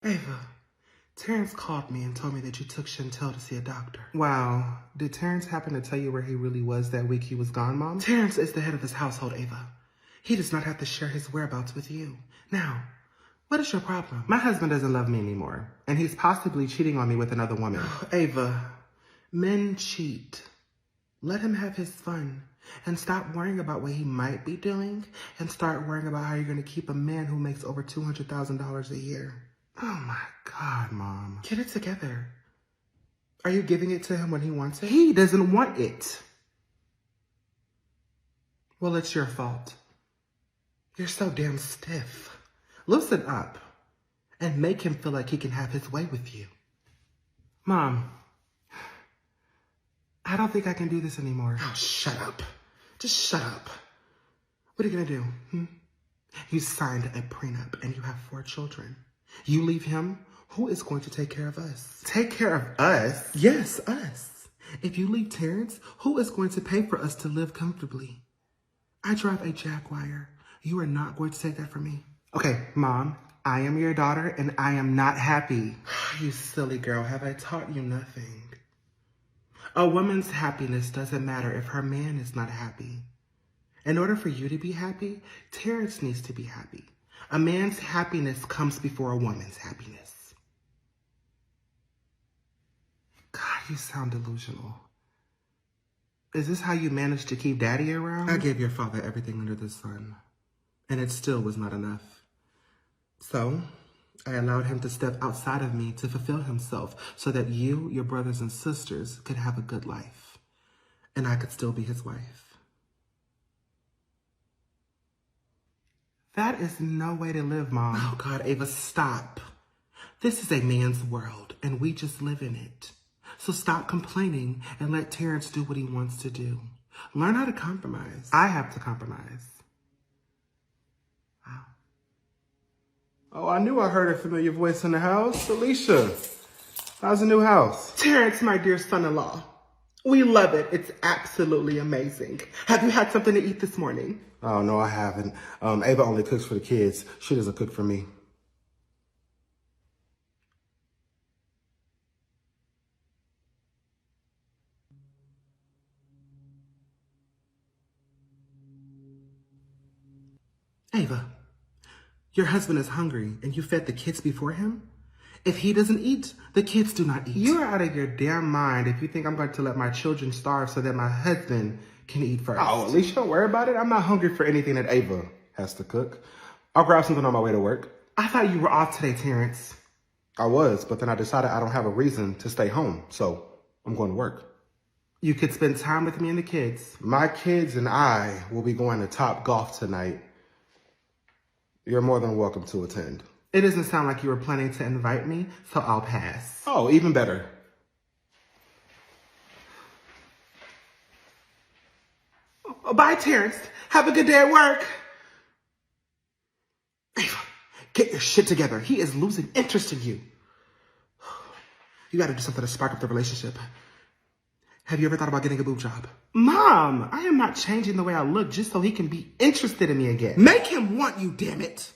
Ava, Terrance called me and told me that you took Chantel to see a doctor. Wow. Did Terrance happen to tell you where he really was that week he was gone, Mom? Terrance is the head of his household, Ava. He does not have to share his whereabouts with you. Now, what is your problem? My husband doesn't love me anymore, and he's possibly cheating on me with another woman. Ava, men cheat. Let him have his fun. And stop worrying about what he might be doing, and start worrying about how you're going to keep a man who makes over $200,000 a year. Oh my God, Mom. Get it together. Are you giving it to him when he wants it? He doesn't want it. Well, it's your fault. You're so damn stiff. Loosen up and make him feel like he can have his way with you. Mom, I don't think I can do this anymore. Oh, shut up. Just shut up. What are you gonna do? You signed a prenup and you have 4 children. You leave him, who is going to take care of us? Take care of us? Yes, us. If you leave Terrance, who is going to pay for us to live comfortably? I drive a Jaguar. You are not going to take that from me. Okay, Mom, I am your daughter and I am not happy. You silly girl, have I taught you nothing? A woman's happiness doesn't matter if her man is not happy. In order for you to be happy, Terrance needs to be happy. A man's happiness comes before a woman's happiness. God, you sound delusional. Is this how you managed to keep Daddy around? I gave your father everything under the sun, and it still was not enough. So, I allowed him to step outside of me to fulfill himself so that you, your brothers and sisters, could have a good life. And I could still be his wife. That is no way to live, Mom. Oh, God, Ava, stop. This is a man's world, and we just live in it. So stop complaining and let Terrance do what he wants to do. Learn how to compromise. I have to compromise. Wow. Oh, I knew I heard a familiar voice in the house. Alicia, how's the new house? Terrance, my dear son-in-law. We love it. It's absolutely amazing. Have you had something to eat this morning? Oh, no, I haven't. Ava only cooks for the kids. She doesn't cook for me. Ava, your husband is hungry and you fed the kids before him? If he doesn't eat, the kids do not eat. You're out of your damn mind if you think I'm going to let my children starve so that my husband can eat first. Oh, Alicia, don't worry about it. I'm not hungry for anything that Ava has to cook. I'll grab something on my way to work. I thought you were off today, Terrance. I was, but then I decided I don't have a reason to stay home, so I'm going to work. You could spend time with me and the kids. My kids and I will be going to Top Golf tonight. You're more than welcome to attend. It doesn't sound like you were planning to invite me, so I'll pass. Oh, even better. Bye, Terrance. Have a good day at work. Ava, get your shit together. He is losing interest in you. You gotta do something to spark up the relationship. Have you ever thought about getting a boob job? Mom, I am not changing the way I look just so he can be interested in me again. Make him want you, damn it.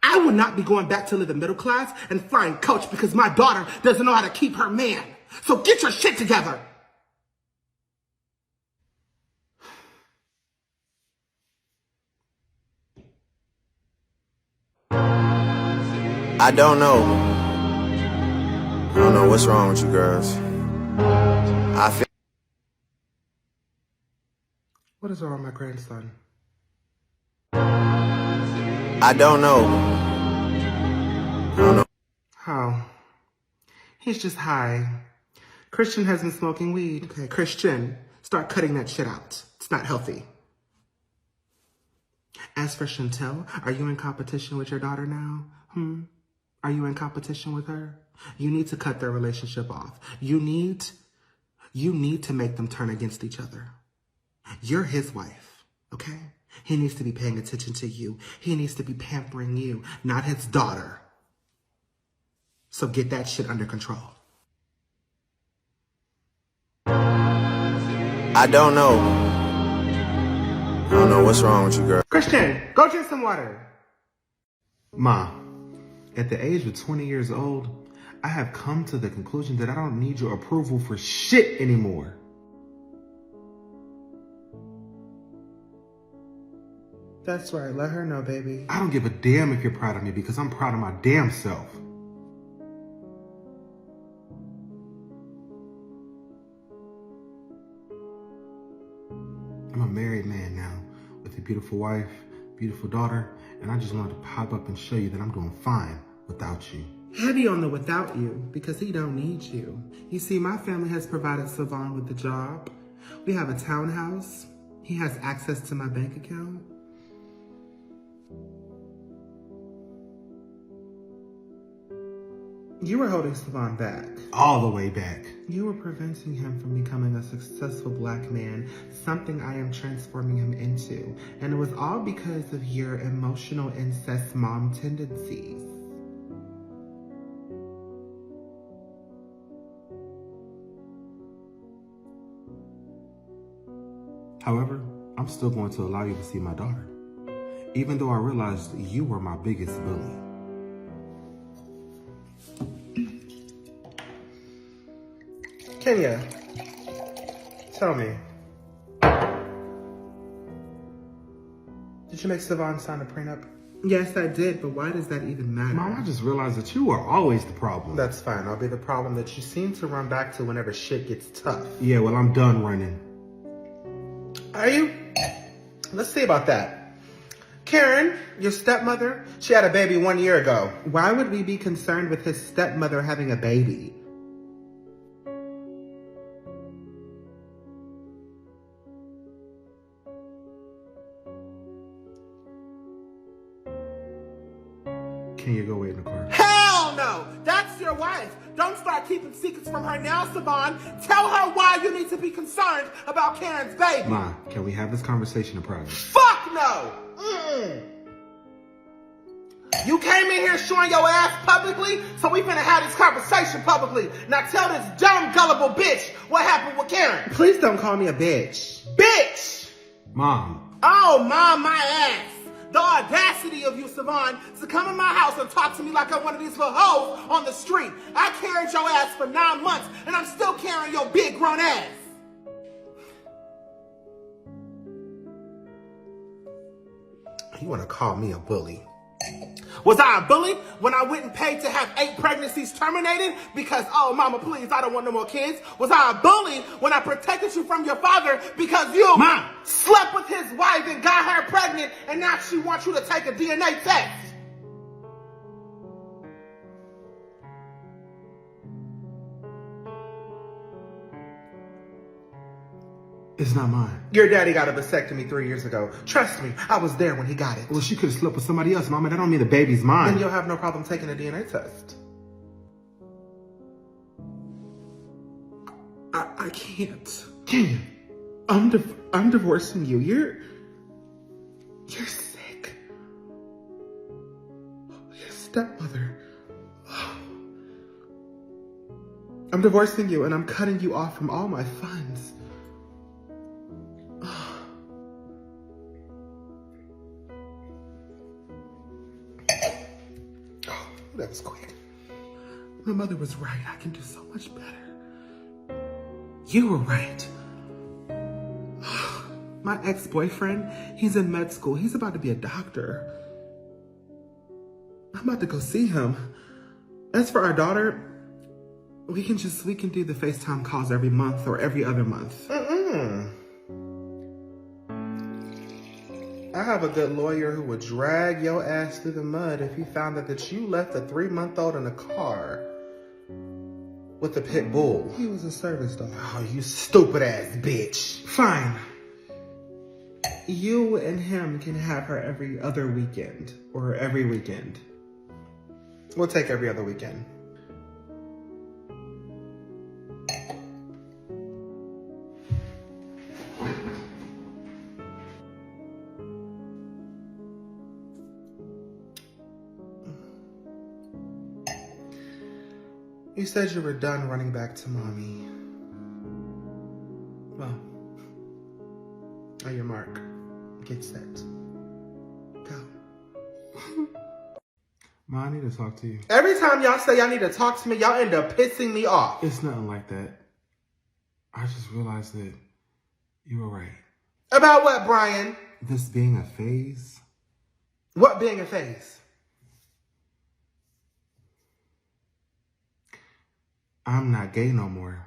I will not be going back to live in middle class and flying coach because my daughter doesn't know how to keep her man. So get your shit together. I don't know. I don't know what's wrong with you girls. I feel. What is wrong with my grandson? I don't know. I don't know. How? He's just high. Christian has been smoking weed. Okay, Christian, start cutting that shit out. It's not healthy. As for Chantel, are you in competition with your daughter now? Are you in competition with her? You need to cut their relationship off. You need to make them turn against each other. You're his wife, okay? He needs to be paying attention to you. He needs to be pampering you, not his daughter. So get that shit under control. I don't know. I don't know what's wrong with you girls. Christian, go drink some water. Ma, At the age of 20 years old, I have come to the conclusion that I don't need your approval for shit anymore. That's right, let her know, baby. I don't give a damn if you're proud of me because I'm proud of my damn self. I'm a married man now with a beautiful wife, beautiful daughter, and I just wanted to pop up and show you that I'm doing fine without you. Heavy on the without you because he don't need you. You see, my family has provided Savon with the job. We have a townhouse. He has access to my bank account. You were holding Savon back. All the way back. You were preventing him from becoming a successful black man, something I am transforming him into. And it was all because of your emotional incest mom tendencies. However, I'm still going to allow you to see my daughter, even though I realized you were my biggest bully. Kenya, tell me, did you make Savon sign a prenup? Yes, I did, but why does that even matter? Mom, I just realized that you are always the problem. That's fine. I'll be the problem that you seem to run back to whenever shit gets tough. Yeah, well, I'm done running. Are you? Let's see about that. Karen, your stepmother, she had a baby 1 year ago. Why would we be concerned with his stepmother having a baby? Can you go wait in the car? Hell no! That's your wife. Don't start keeping secrets from her now, Savon. Tell her why you need to be concerned about Karen's baby. Ma, can we have this conversation in private? Fuck no! You came in here showing your ass publicly, so we finna have this conversation publicly. Now tell this dumb, gullible bitch what happened with Karen. Please don't call me a bitch. Bitch! Mom. Oh, Mom, my ass. The audacity of you, Savon, to come in my house and talk to me like I'm one of these little hoes on the street. I carried your ass for 9 months, and I'm still carrying your big grown ass. You want to call me a bully? Was I a bully when I went and paid to have 8 pregnancies terminated because, oh, mama, please, I don't want no more kids? Was I a bully when I protected you from your father because you Mom slept with his wife and got her pregnant and now she wants you to take a DNA test? It's not mine. Your daddy got a vasectomy 3 years ago. Trust me, I was there when he got it. Well, she could have slept with somebody else, Mama. That don't mean the baby's mine. Then you'll have no problem taking a DNA test. I can't. Kenya, I'm divorcing you. You're sick. Your stepmother. I'm divorcing you and I'm cutting you off from all my funds. That was quick. My mother was right. I can do so much better. You were right. My ex-boyfriend, he's in med school. He's about to be a doctor. I'm about to go see him. As for our daughter, we can do the FaceTime calls every month or every other month. I have a good lawyer who would drag your ass through the mud if he found out that you left a 3-month-old in a car with a pit bull. He was a service dog. Oh, you stupid ass bitch. Fine. You and him can have her every other weekend or every weekend. We'll take every other weekend. You said you were done running back to mommy. Well, on your mark, get set, go. Ma, I need to talk to you. Every time y'all say y'all need to talk to me, y'all end up pissing me off. It's nothing like that. I just realized that you were right. About what, Brian? This being a phase. What being a phase? I'm not gay no more.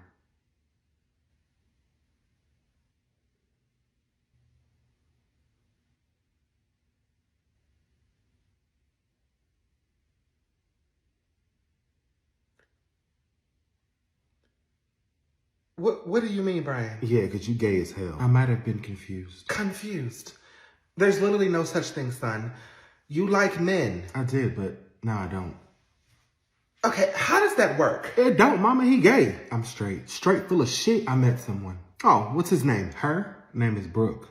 What do you mean, Brian? Yeah, because you gay as hell. I might have been confused. Confused. There's literally no such thing, son. You like men. I did, but now I don't. Okay, how does that work? It don't, mama, he gay. I'm straight. Straight full of shit. I met someone. Oh, what's his name? Her name is Brooke.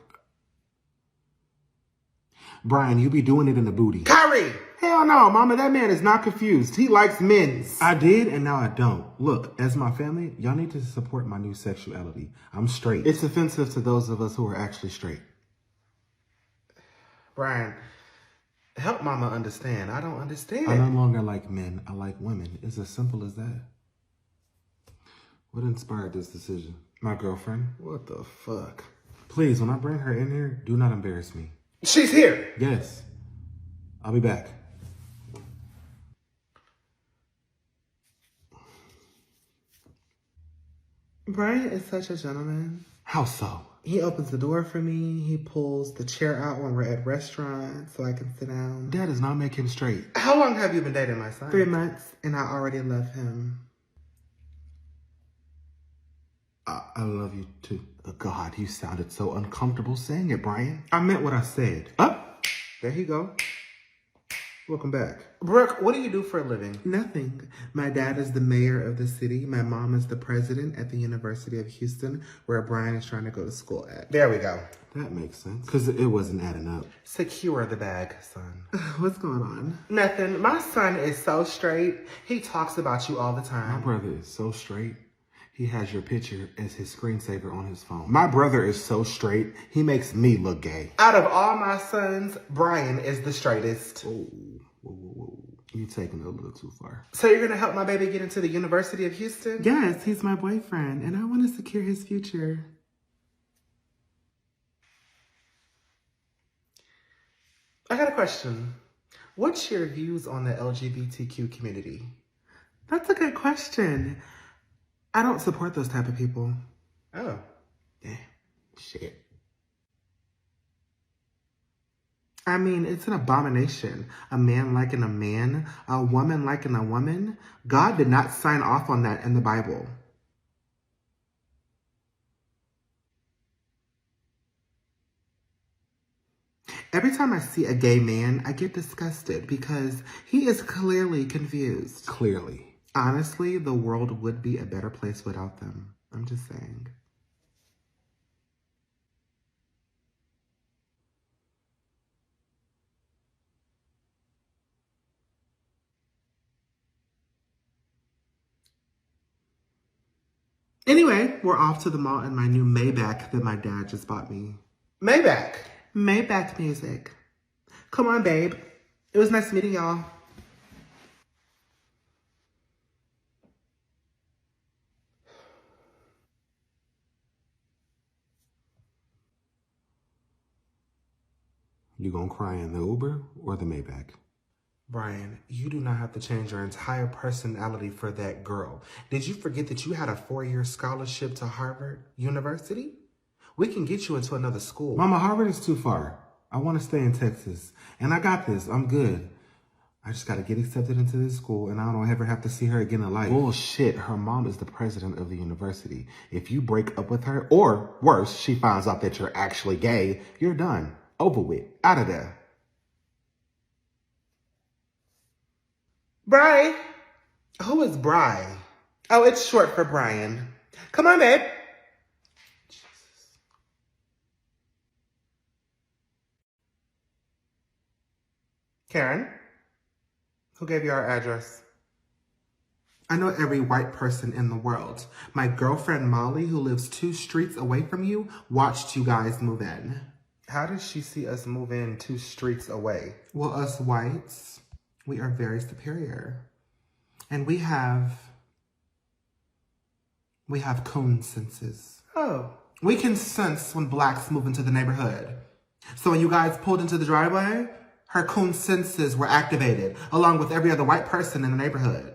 Brian, you be doing it in the booty. Kyrie! Hell no, mama, that man is not confused. He likes men's. I did, and now I don't. Look, as my family, y'all need to support my new sexuality. I'm straight. It's offensive to those of us who are actually straight. Brian, help mama understand. I don't understand. I no longer like men. I like women. It's as simple as that. What inspired this decision? My girlfriend. What the fuck? Please, when I bring her in here, do not embarrass me. She's here. Yes. I'll be back. Brian is such a gentleman. How so? He opens the door for me. He pulls the chair out when we're at restaurants so I can sit down. That does not make him straight. How long have you been dating my son? 3 months. And I already love him. I love you too. Oh, God, you sounded so uncomfortable saying it, Brian. I meant what I said. Up. There you go. Welcome back. Brooke, what do you do for a living? Nothing. My dad is the mayor of the city. My mom is the president at the University of Houston, where Brian is trying to go to school at. There we go. That makes sense. Because it wasn't adding up. Secure the bag, son. What's going on? Nothing. My son is so straight. He talks about you all the time. My brother is so straight. He has your picture as his screensaver on his phone. My brother is so straight. He makes me look gay. Out of all my sons, Brian is the straightest. Oh, whoa. You're taking it a little too far. So you're going to help my baby get into the University of Houston? Yes, he's my boyfriend, and I want to secure his future. I got a question. What's your views on the LGBTQ community? That's a good question. I don't support those type of people. Oh. Yeah, shit. I mean, it's an abomination. A man liking a man, a woman liking a woman. God did not sign off on that in the Bible. Every time I see a gay man, I get disgusted because he is clearly confused. Clearly. Honestly, the world would be a better place without them. I'm just saying. Anyway, we're off to the mall in my new Maybach that my dad just bought me. Maybach? Maybach music. Come on, babe. It was nice meeting y'all. You gonna cry in the Uber or the Maybach? Brian, you do not have to change your entire personality for that girl. Did you forget that you had a 4-year scholarship to Harvard University? We can get you into another school. Mama, Harvard is too far. I want to stay in Texas. And I got this. I'm good. I just got to get accepted into this school and I don't ever have to see her again in life. Bullshit. Her mom is the president of the university. If you break up with her, or worse, she finds out that you're actually gay, you're done. Over with. Out of there. Bri? Who is Bri? Oh, it's short for Brian. Come on, babe. Jesus. Karen? Who gave you our address? I know every white person in the world. My girlfriend Molly, who lives 2 streets away from you, watched you guys move in. How did she see us move in 2 streets away? Well, us whites. We are very superior. And we have coon senses. Oh. We can sense when blacks move into the neighborhood. So when you guys pulled into the driveway, her coon senses were activated, along with every other white person in the neighborhood.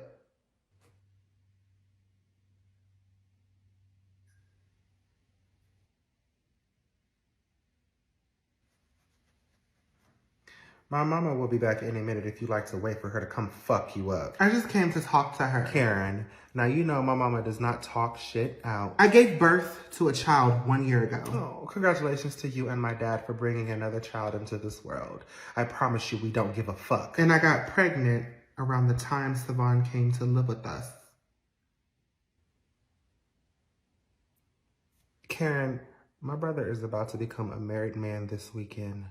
My mama will be back any minute if you'd like to wait for her to come fuck you up. I just came to talk to her. Karen, now you know my mama does not talk shit out. I gave birth to a child 1 year ago. Oh, congratulations to you and my dad for bringing another child into this world. I promise you we don't give a fuck. And I got pregnant around the time Savon came to live with us. Karen, my brother is about to become a married man this weekend.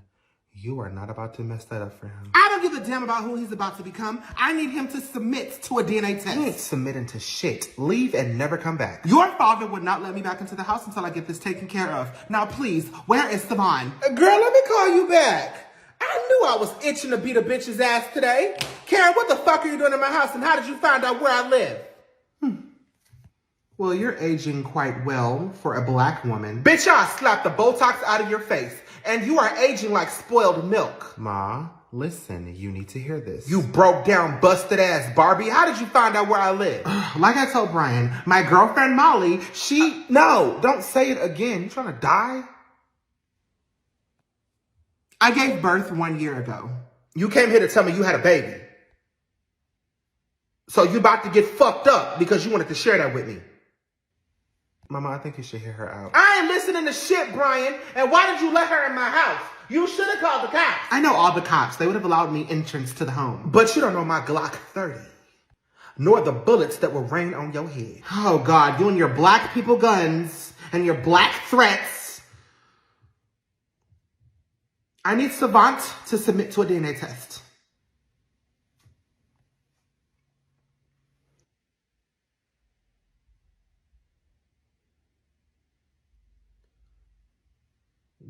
You are not about to mess that up for him. I don't give a damn about who he's about to become. I need him to submit to a DNA test. You ain't submitting to shit. Leave and never come back. Your father would not let me back into the house until I get this taken care of. Now, please, where is Savon? Girl, let me call you back. I knew I was itching to beat a bitch's ass today. Karen, what the fuck are you doing in my house and how did you find out where I live? Well, you're aging quite well for a black woman. Bitch, I'll slap the Botox out of your face. And you are aging like spoiled milk. Ma, listen, you need to hear this. You broke down, busted ass Barbie. How did you find out where I live? Like I told Brian, my girlfriend Molly, she... No, don't say it again. You trying to die? I gave birth 1 year ago. You came here to tell me you had a baby. So you about to get fucked up because you wanted to share that with me. Mama, I think you should hear her out. I ain't listening to shit, Brian. And why did you let her in my house? You should have called the cops. I know all the cops. They would have allowed me entrance to the home. But you don't know my Glock 30. Nor the bullets that will rain on your head. Oh, God. You and your black people guns and your black threats. I need Savant to submit to a DNA test.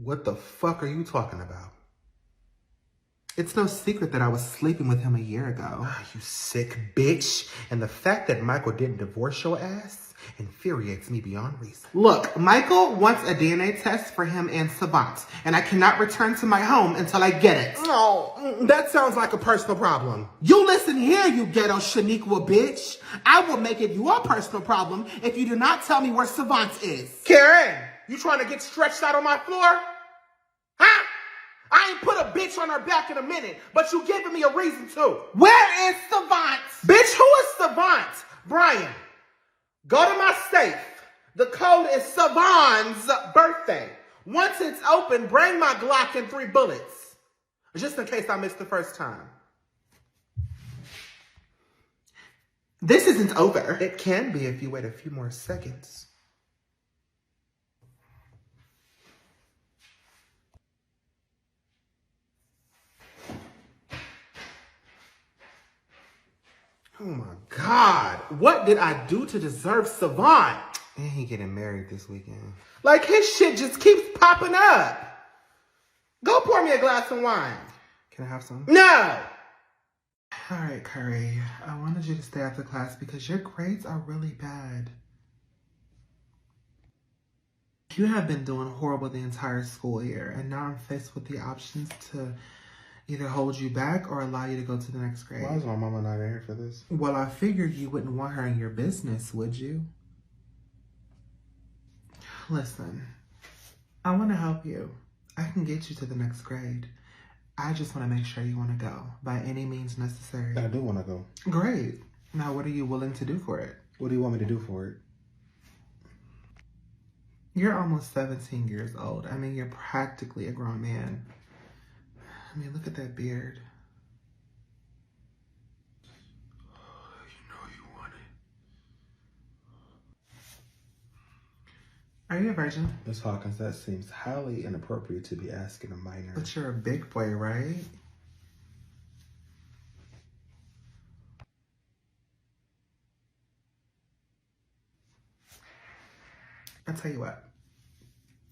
What the fuck are you talking about? It's no secret that I was sleeping with him 1 year ago. You sick bitch. And the fact that Michael didn't divorce your ass infuriates me beyond reason. Look, Michael wants a DNA test for him and Savant, and I cannot return to my home until I get it. Oh, that sounds like a personal problem. You listen here, you ghetto Shaniqua bitch. I will make it your personal problem if you do not tell me where Savant is. Karen, you trying to get stretched out on my floor? Huh? I ain't put a bitch on her back in a minute, but you giving me a reason to. Where is Savant? Bitch, who is Savant? Brian, go to my safe. The code is Savon's birthday. Once it's open, bring my Glock and 3 bullets. Just in case I missed the first time. This isn't over. It can be if you wait a few more seconds. Oh my God, what did I do to deserve Savant? And he getting married this weekend. Like his shit just keeps popping up. Go pour me a glass of wine. Can I have some? No! All right, Kyrie, I wanted you to stay after class because your grades are really bad. You have been doing horrible the entire school year, and now I'm faced with the options to either hold you back or allow you to go to the next grade. Why is my mama not in here for this? Well, I figured you wouldn't want her in your business, would you? Listen, I want to help you. I can get you to the next grade. I just want to make sure you want to go by any means necessary. I do want to go. Great. Now, what are you willing to do for it? What do you want me to do for it? You're almost 17 years old. I mean, you're practically a grown man. I mean, look at that beard. You know you want it. Are you a virgin? Miss Hawkins, that seems highly inappropriate to be asking a minor. But you're a big boy, right? I'll tell you what.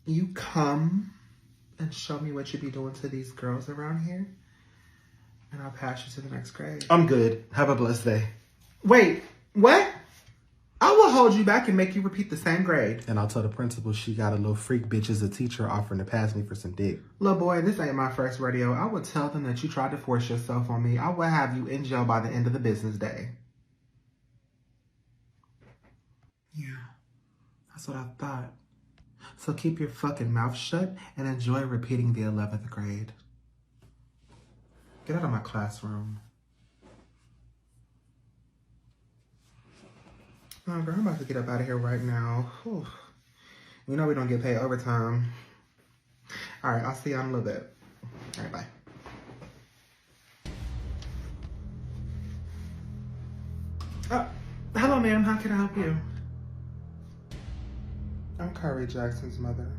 You come and show me what you be doing to these girls around here, and I'll pass you to the next grade. I'm good. Have a blessed day. Wait, what? I will hold you back and make you repeat the same grade. And I'll tell the principal she got a little freak bitch as a teacher offering to pass me for some dick. Little boy, this ain't my first rodeo. I would tell them that you tried to force yourself on me. I will have you in jail by the end of the business day. Yeah, that's what I thought. So keep your fucking mouth shut and enjoy repeating the 11th grade. Get out of my classroom. Oh, girl, I'm about to get up out of here right now. Whew. You know we don't get paid overtime. All right, I'll see you in a little bit. All right, bye. Hello, ma'am. How can I help you? I'm Kyrie Jackson's mother.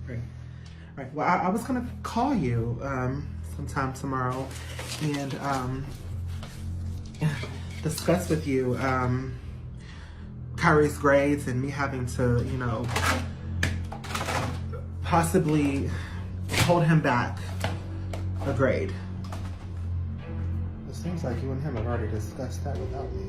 Right. Right. Well, I was gonna call you sometime tomorrow and discuss with you Kyrie's grades and me having to, you know, possibly hold him back a grade. It seems like you and him have already discussed that without me.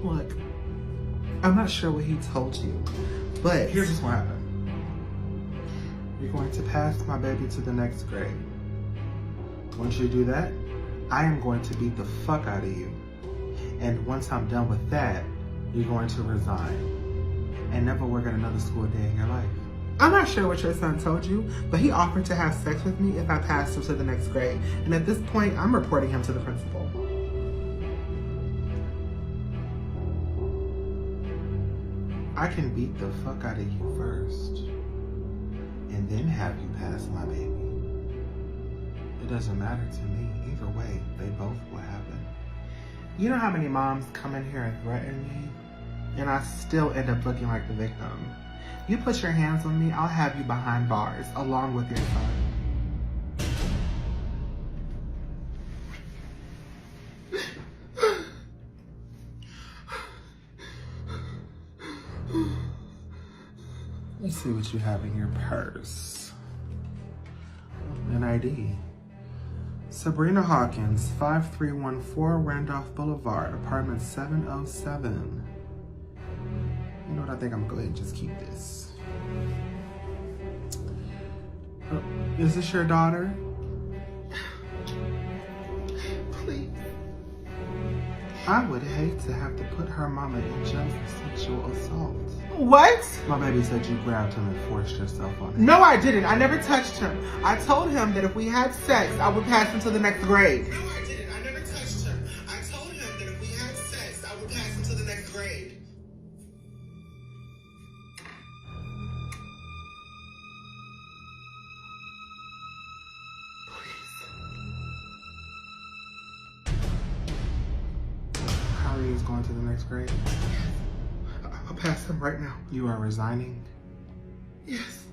Look, I'm not sure what he told you, but here's what's going to happen. You're going to pass my baby to the next grade. Once you do that, I am going to beat the fuck out of you. And once I'm done with that, you're going to resign and never work at another school a day in your life. I'm not sure what your son told you, but he offered to have sex with me if I passed him to the next grade. And at this point, I'm reporting him to the principal. I can beat the fuck out of you first, and then have you pass my baby. It doesn't matter to me. Either way, they both will happen. You know how many moms come in here and threaten me, and I still end up looking like the victim. You put your hands on me, I'll have you behind bars, along with your son. Let's see what you have in your purse. An ID. Sabrina Hawkins, 5314 Randolph Boulevard, apartment 707. You know what, I think I'm gonna go ahead and just keep this. Is this your daughter? Please. I would hate to have to put her mama in jail for sexual assault. What? My baby said you grabbed him and forced yourself on him. No, I didn't. I never touched him. I told him that if we had sex, I would pass him to the next grade. No, I didn't. I never touched him. I told him that if we had sex, I would pass him to the next grade. Kyrie is going to the next grade. I'll pass him right now. You are resigning? Yes.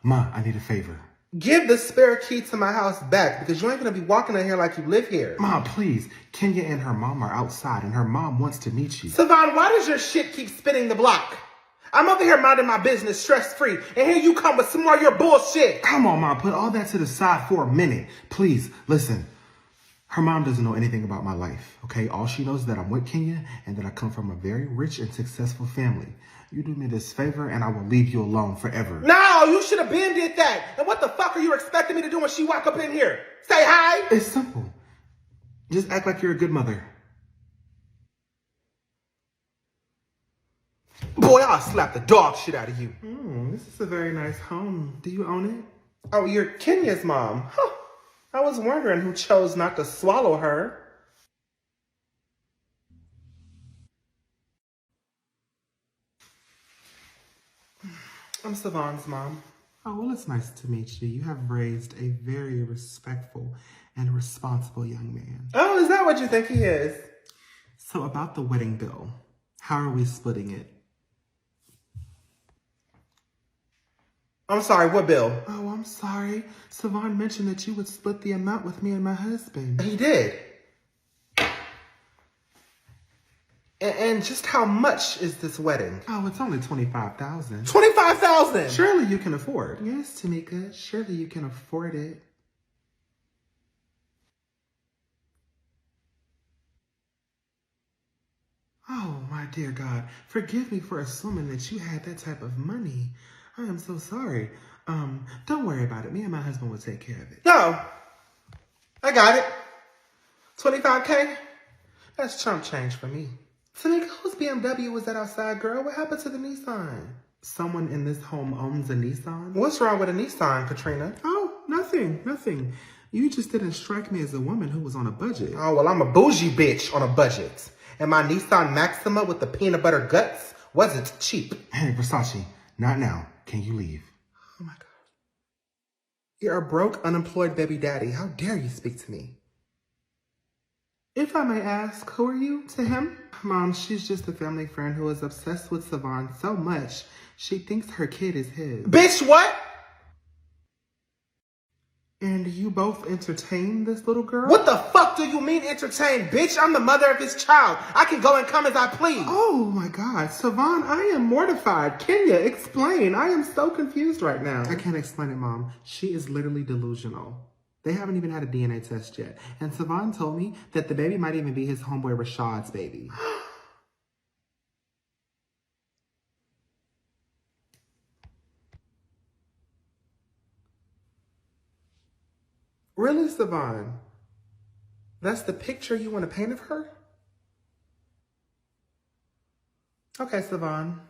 Ma, I need a favor. Give the spare key to my house back because you ain't gonna be walking in here like you live here. Ma, please. Kenya and her mom are outside and her mom wants to meet you. Savon, why does your shit keep spinning the block? I'm over here minding my business stress-free, and here you come with some more of your bullshit. Come on, Mom, put all that to the side for a minute. Please, listen. Her mom doesn't know anything about my life, okay? All she knows is that I'm with Kenya and that I come from a very rich and successful family. You do me this favor and I will leave you alone forever. No, you should have been did that. And what the fuck are you expecting me to do when she walk up in here? Say hi? It's simple. Just act like you're a good mother. Boy, I'll slap the dog shit out of you. This is a very nice home. Do you own it? Oh, you're Kenya's mom. Huh. I was wondering who chose not to swallow her. I'm Savon's mom. Oh, well, it's nice to meet you. You have raised a very respectful and responsible young man. Oh, is that what you think he is? So about the wedding bill, how are we splitting it? I'm sorry, what bill? Oh, I'm sorry. Savon mentioned that you would split the amount with me and my husband. He did. And just how much is this wedding? Oh, it's only $25,000. $25,000! Surely you can afford. Yes, Tamika, surely you can afford it. Oh, my dear God, forgive me for assuming that you had that type of money. I am so sorry. Don't worry about it. Me and my husband will take care of it. No, I got it. 25K? That's chump change for me. Tamika, whose BMW was that outside, girl? What happened to the Nissan? Someone in this home owns a Nissan? What's wrong with a Nissan, Katrina? Oh, nothing. You just didn't strike me as a woman who was on a budget. Oh, well, I'm a bougie bitch on a budget. And my Nissan Maxima with the peanut butter guts wasn't cheap. Hey, Versace, not now. Can you leave? Oh, my God. You're a broke, unemployed baby daddy. How dare you speak to me? If I may ask, who are you to him? Mom, she's just a family friend who is obsessed with Savon so much, she thinks her kid is his. Bitch, what? And you both entertain this little girl? What the fuck do you mean entertain, bitch? I'm the mother of his child. I can go and come as I please. Oh my God, Savon, I am mortified. Kenya, explain. I am so confused right now. I can't explain it, Mom. She is literally delusional. They haven't even had a DNA test yet. And Savon told me that the baby might even be his homeboy Rashad's baby. Really, Savon? That's the picture you want to paint of her? Okay, Savon.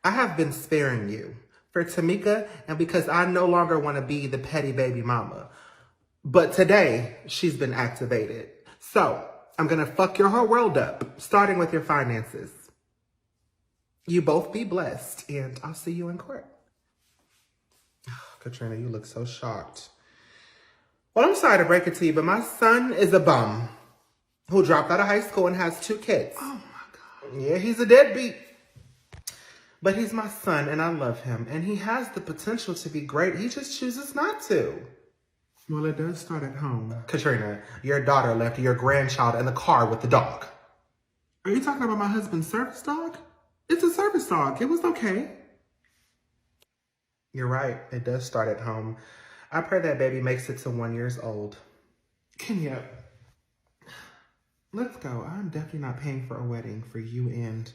I have been sparing you for Tamika and because I no longer want to be the petty baby mama. But today, she's been activated. So, I'm going to fuck your whole world up, starting with your finances. You both be blessed, and I'll see you in court. Katrina, you look so shocked. Well, I'm sorry to break it to you, but my son is a bum who dropped out of high school and has 2 kids. Oh my God. Yeah, he's a deadbeat. But he's my son, and I love him, and he has the potential to be great. He just chooses not to. Well, it does start at home. Katrina, your daughter left your grandchild in the car with the dog. Are you talking about my husband's service dog? It's a service dog. It was okay. You're right. It does start at home. I pray that baby makes it to 1 year old. Kenya, let's go. I'm definitely not paying for a wedding for you and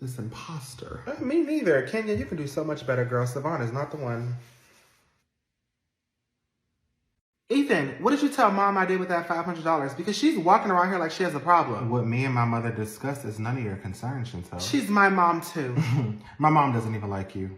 this imposter. Me neither. Kenya, you can do so much better, girl. Savon is not the one. Ethan, what did you tell Mom I did with that $500? Because she's walking around here like she has a problem. What me and my mother discussed is none of your concern, Chantel. She's my mom too. My mom doesn't even like you.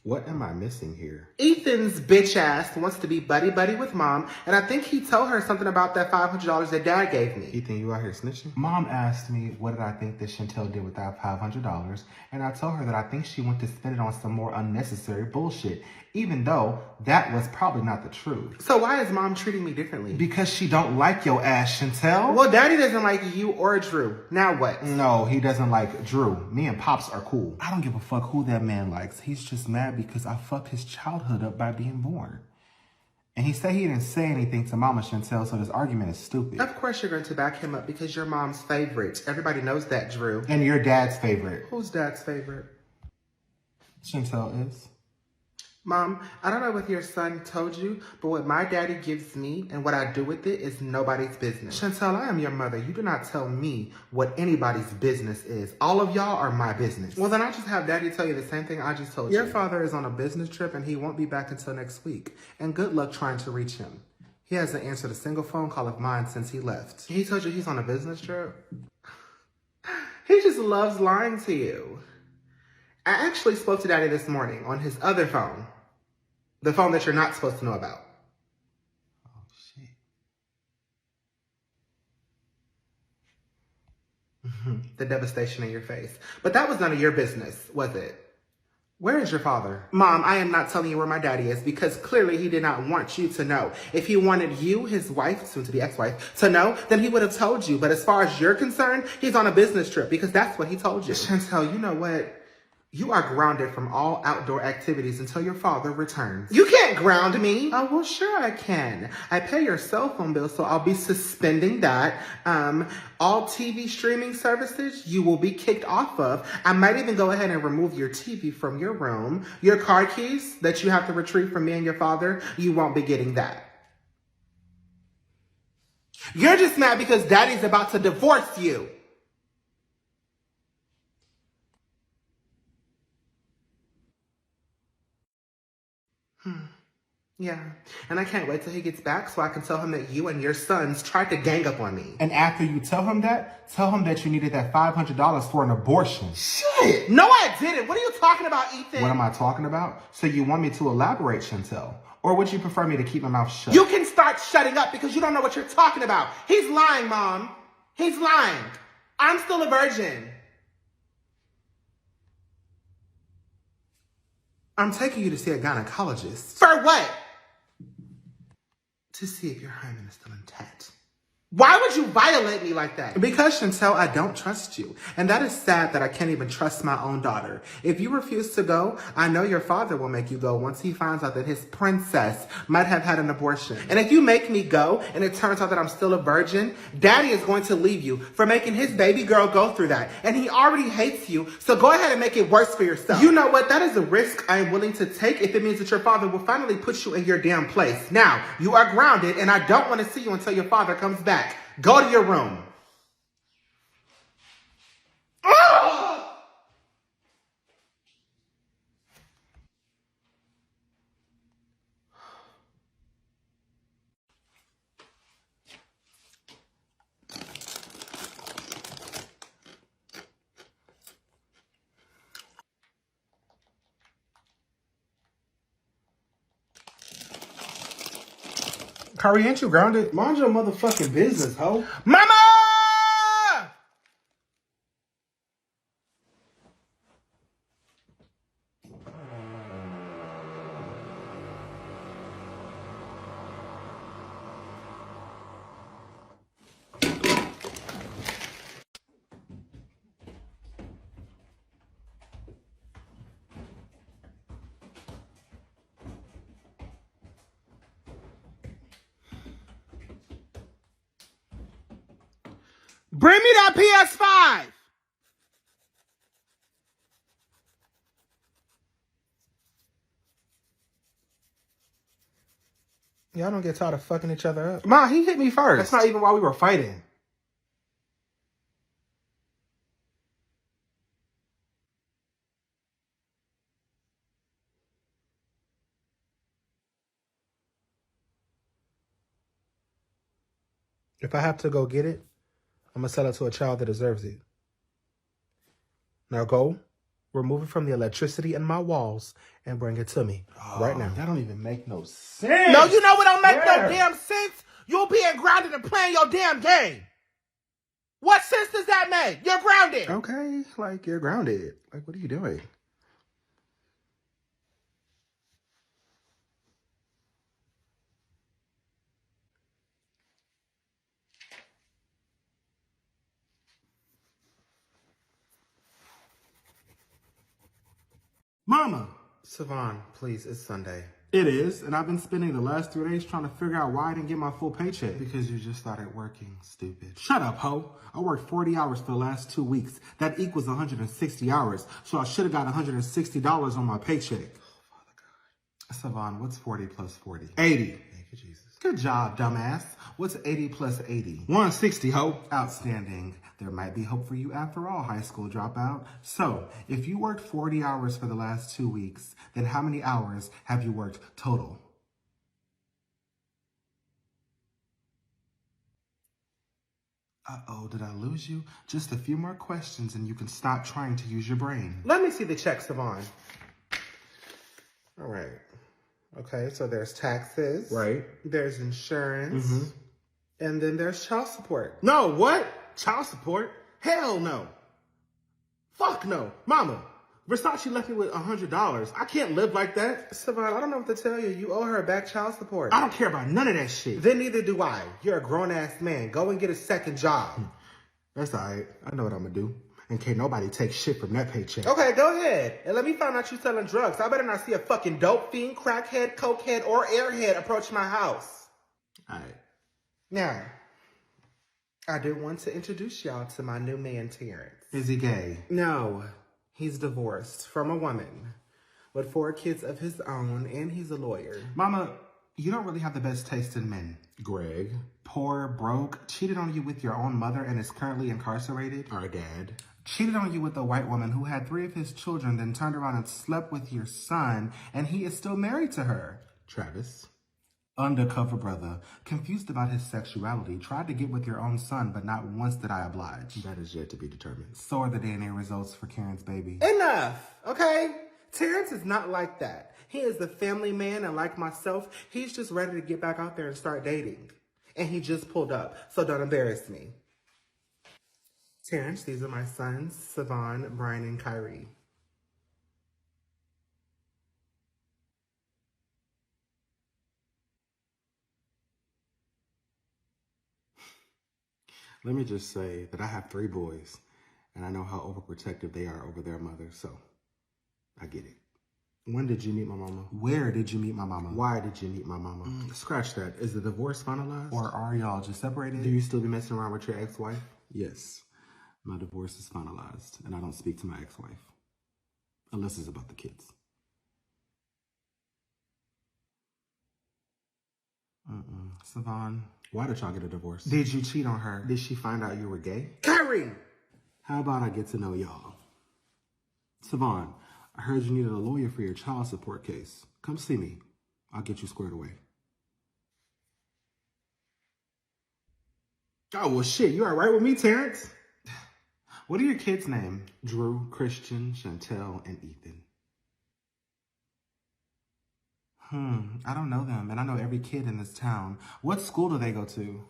What am I missing here? Ethan's bitch ass wants to be buddy-buddy with Mom, and I think he told her something about that $500 that Dad gave me. Ethan, you out here snitching? Mom asked me what did I think that Chantel did with that $500, and I told her that I think she went to spend it on some more unnecessary bullshit, even though that was probably not the truth. So why is Mom treating me differently? Because she don't like your ass, Chantel. Well, Daddy doesn't like you or Drew. Now what? No, he doesn't like Drew. Me and Pops are cool. I don't give a fuck who that man likes. He's just mad because I fucked his childhood up by being born. And he said he didn't say anything to Mama Chantel, so this argument is stupid. Of course you're going to back him up because you're Mom's favorite. Everybody knows that, Drew. And your dad's favorite. Who's Dad's favorite? Chantel is. Mom, I don't know what your son told you, but what my daddy gives me and what I do with it is nobody's business. Chantel, I am your mother. You do not tell me what anybody's business is. All of y'all are my business. Well, then I'll just have Daddy tell you the same thing I just told you. Your father is on a business trip and he won't be back until next week. And good luck trying to reach him. He hasn't answered a single phone call of mine since he left. He told you he's on a business trip? He just loves lying to you. I actually spoke to Daddy this morning on his other phone. The phone that you're not supposed to know about. Oh, shit. The devastation in your face. But that was none of your business, was it? Where is your father? Mom, I am not telling you where my daddy is because clearly he did not want you to know. If he wanted you, his wife, soon to be ex-wife, to know, then he would have told you. But as far as you're concerned, he's on a business trip because that's what he told you. Chantel, you know what? You are grounded from all outdoor activities until your father returns. You can't ground me. Oh, well, sure I can. I pay your cell phone bill, so I'll be suspending that. All TV streaming services you will be kicked off of. I might even go ahead and remove your TV from your room. Your car keys that you have to retrieve from me and your father, you won't be getting that. You're just mad because daddy's about to divorce you. Yeah, and I can't wait till he gets back so I can tell him that you and your sons tried to gang up on me. And after you tell him that you needed that $500 for an abortion. Shit! No, I didn't. What are you talking about, Ethan? What am I talking about? So you want me to elaborate, Chantel? Or would you prefer me to keep my mouth shut? You can start shutting up because you don't know what you're talking about. He's lying, Mom. He's lying. I'm still a virgin. I'm taking you to see a gynecologist. For what? To see if your hymen is still intact. Why would you violate me like that? Because, Chantel, I don't trust you. And that is sad that I can't even trust my own daughter. If you refuse to go, I know your father will make you go once he finds out that his princess might have had an abortion. And if you make me go and it turns out that I'm still a virgin, daddy is going to leave you for making his baby girl go through that. And he already hates you, so go ahead and make it worse for yourself. You know what? That is a risk I am willing to take if it means that your father will finally put you in your damn place. Now, you are grounded and I don't want to see you until your father comes back. Go to your room. Kyrie, ain't you grounded? Mind your motherfucking business, ho. Mama! Bring me that PS5! Y'all don't get tired of fucking each other up. Ma, he hit me first. That's not even why we were fighting. If I have to go get it, I'm going to sell it to a child that deserves it. Now go, remove it from the electricity in my walls, and bring it to me right now. That don't even make no sense. No, you know what don't make no damn sense? You being grounded and playing your damn game. What sense does that make? You're grounded. Okay, like you're grounded. Like, what are you doing? Mama. Savon, please, it's Sunday. It is, and I've been spending the last 3 days trying to figure out why I didn't get my full paycheck. Because you just started working, stupid. Shut up, ho. I worked 40 hours for the last 2 weeks. That equals 160 hours, so I should have got $160 on my paycheck. Oh, Father God. Savon, what's 40 plus 40? 80. Thank you, Jesus. Good job, dumbass. What's 80 plus 80? 160, ho. Outstanding. There might be hope for you after all, high school dropout. So, if you worked 40 hours for the last 2 weeks, then how many hours have you worked total? Uh-oh, did I lose you? Just a few more questions and you can stop trying to use your brain. Let me see the check, Savon. All right. Okay, so there's taxes. Right. There's insurance. Mm-hmm. And then there's child support. No, what? Child support? Hell no. Fuck no. Mama, Versace left me with $100. I can't live like that. Savon, I don't know what to tell you. You owe her back child support. I don't care about none of that shit. Then neither do I. You're a grown-ass man. Go and get a second job. That's all right. I know what I'm going to do. And can't nobody take shit from that paycheck. Okay, go ahead. And let me find out you selling drugs. I better not see a fucking dope fiend, crackhead, cokehead, or airhead approach my house. All right. Now, I do want to introduce y'all to my new man, Terrance. Is he gay? No, he's divorced from a woman with 4 kids of his own, and he's a lawyer. Mama, you don't really have the best taste in men. Greg. Poor, broke, cheated on you with your own mother and is currently incarcerated. Our dad. Cheated on you with a white woman who had 3 of his children, then turned around and slept with your son, and he is still married to her. Travis. Undercover brother, confused about his sexuality, tried to get with your own son, but not once did I oblige. That is yet to be determined. So are the DNA results for Karen's baby. Enough, okay? Terrance is not like that. He is the family man, and like myself, he's just ready to get back out there and start dating. And he just pulled up, so don't embarrass me. Terrance, these are my sons, Savon, Brian, and Kyrie. Let me just say that I have 3 boys, and I know how overprotective they are over their mother, so I get it. When did you meet my mama? Where did you meet my mama? Why did you meet my mama? Scratch that. Is the divorce finalized? Or are y'all just separated? Do you still be messing around with your ex-wife? Yes. My divorce is finalized, and I don't speak to my ex-wife. Unless it's about the kids. Savon, Why did y'all get a divorce? did you cheat on her? Did she find out you were gay? Kyrie! How about I get to know y'all? Savon, I heard you needed a lawyer for your child support case. Come see me. I'll get you squared away. Oh, well, shit, you all right with me, Terrance? What are your kids' names? Drew, Christian, Chantel, and Ethan. I don't know them, and I know every kid in this town. What school do they go to?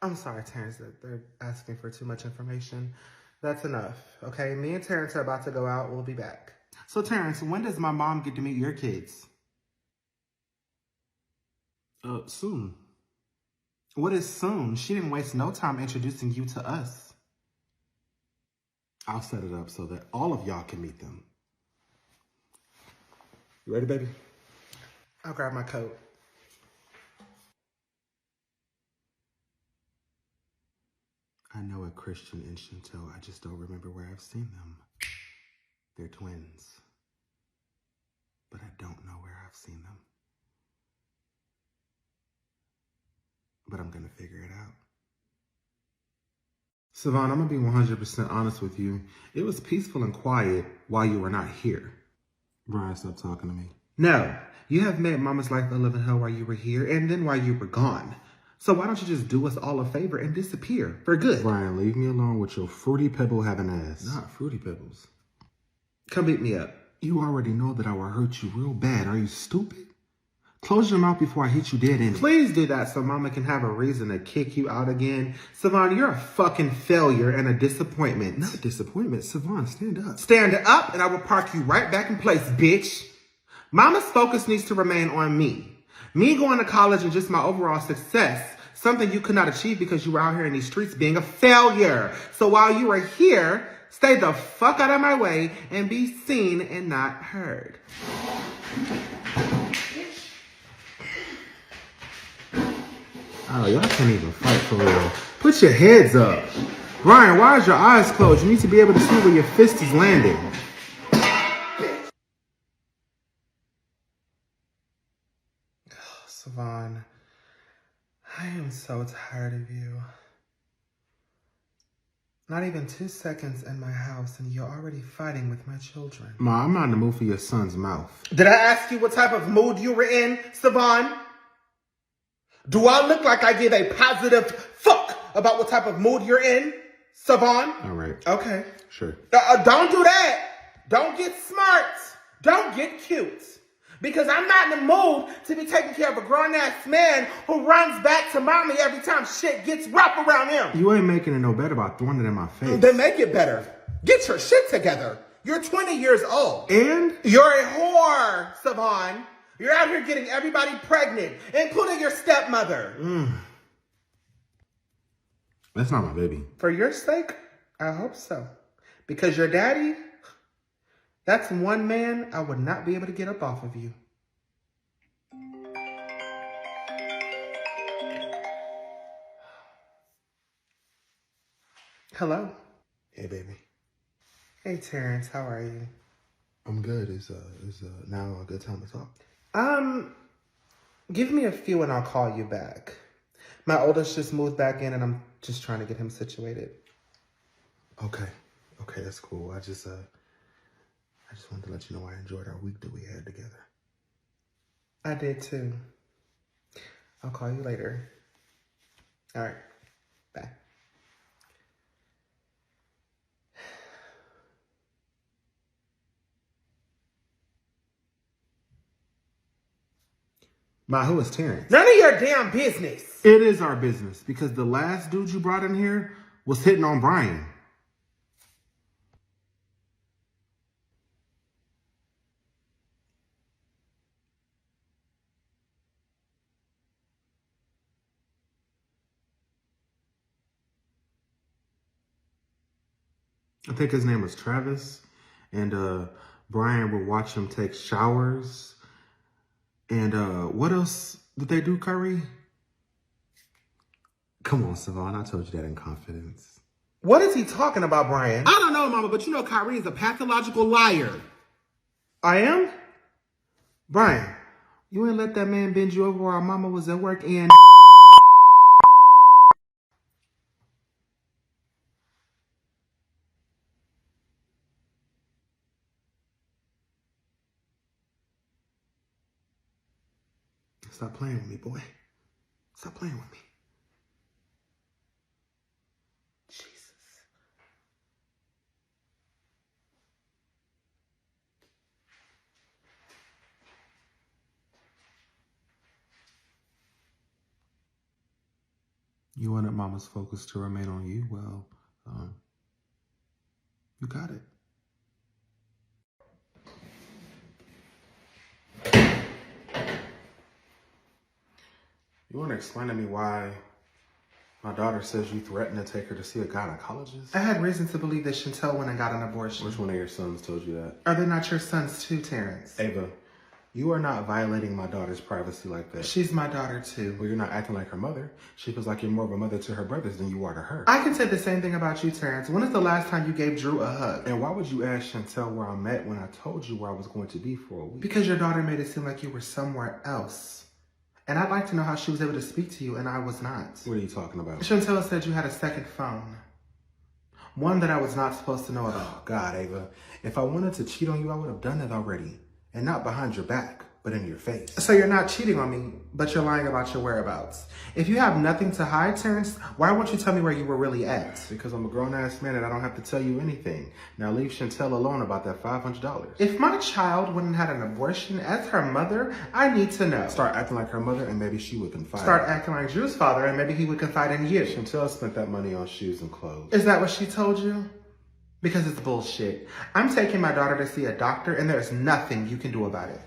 I'm sorry, Terrance, that they're asking for too much information. That's enough, okay? Me and Terrance are about to go out. We'll be back. So, Terrance, when does my mom get to meet your kids? Soon. What is soon? She didn't waste no time introducing you to us. I'll set it up so that all of y'all can meet them. You ready, baby? I'll grab my coat. I know a Christian and Chantel. I just don't remember where I've seen them. They're twins. But I don't know where I've seen them. But I'm going to figure it out. Savon, I'm going to be 100% honest with you. It was peaceful and quiet while you were not here. Brian, stop talking to me. No, you have made Mama's life a living hell while you were here and then while you were gone. So why don't you just do us all a favor and disappear for good? Brian, leave me alone with your fruity pebble having ass. Not Fruity Pebbles. Come beat me up. You already know that I will hurt you real bad. Are you stupid? Close your mouth before I hit you dead in it. Please do that so Mama can have a reason to kick you out again. Savon, you're a fucking failure and a disappointment. Not disappointment. Savon, stand up. Stand up and I will park you right back in place, bitch. Mama's focus needs to remain on me. Me going to college and just my overall success. Something you could not achieve because you were out here in these streets being a failure. So while you are here, stay the fuck out of my way and be seen and not heard. Oh, y'all can't even fight for real. Put your heads up. Ryan, why is your eyes closed? You need to be able to see where your fist is landing. Savon, I am so tired of you. Not even 2 seconds in my house and you're already fighting with my children. Ma, I'm not in the mood for your son's mouth. Did I ask you what type of mood you were in, Savon? Do I look like I give a positive fuck about what type of mood you're in, Savon? All right. Okay. Sure. Don't do that. Don't get smart. Don't get cute. Because I'm not in the mood to be taking care of a grown-ass man who runs back to mommy every time shit gets rough around him. You ain't making it no better by throwing it in my face. Then make it better. Get your shit together. You're 20 years old. And? You're a whore, Savon. You're out here getting everybody pregnant, including your stepmother. That's not my baby. For your sake, I hope so. Because your daddy, that's one man I would not be able to get up off of you. Hello. Hey, baby. Hey, Terrance, how are you? I'm good. Is now a good time to talk? Give me a few and I'll call you back. My oldest just moved back in and I'm just trying to get him situated. Okay, that's cool. I just wanted to let you know I enjoyed our week that we had together. I did too. I'll call you later. All right, bye. Ma, who is Terrance? None of your damn business. It is our business because the last dude you brought in here was hitting on Brian. I think his name was Travis, and Brian would watch him take showers. And what else did they do, Kyrie? Come on, Savon, I told you that in confidence. What is he talking about, Brian? I don't know, Mama, but you know Kyrie is a pathological liar. I am? Brian, you ain't let that man bend you over while our mama was at work and... Stop playing with me, boy. Stop playing with me. Jesus. You wanted Mama's focus to remain on you? Well, you got it. You want to explain to me why my daughter says you threatened to take her to see a gynecologist? I had reason to believe that Chantel went and got an abortion. Which one of your sons told you that? Are they not your sons too, Terrance? Ava, you are not violating my daughter's privacy like that. She's my daughter too. Well, you're not acting like her mother. She feels like you're more of a mother to her brothers than you are to her. I can say the same thing about you, Terrance. When is the last time you gave Drew a hug? And why would you ask Chantel where I'm at when I told you where I was going to be for a week? Because your daughter made it seem like you were somewhere else. And I'd like to know how she was able to speak to you and I was not. What are you talking about? Chantel said you had a second phone. One that I was not supposed to know about. Oh, God, Ava. If I wanted to cheat on you, I would have done it already. And not behind your back, but in your face. So you're not cheating on me, but you're lying about your whereabouts. If you have nothing to hide, Terrance, why won't you tell me where you were really at? Because I'm a grown-ass man and I don't have to tell you anything. Now leave Chantel alone about that $500. If my child went and had an abortion as her mother, I need to know. Start acting like her mother and maybe she would confide. Start acting like Drew's father and maybe he would confide in you. Chantel spent that money on shoes and clothes. Is that what she told you? Because it's bullshit. I'm taking my daughter to see a doctor and there's nothing you can do about it.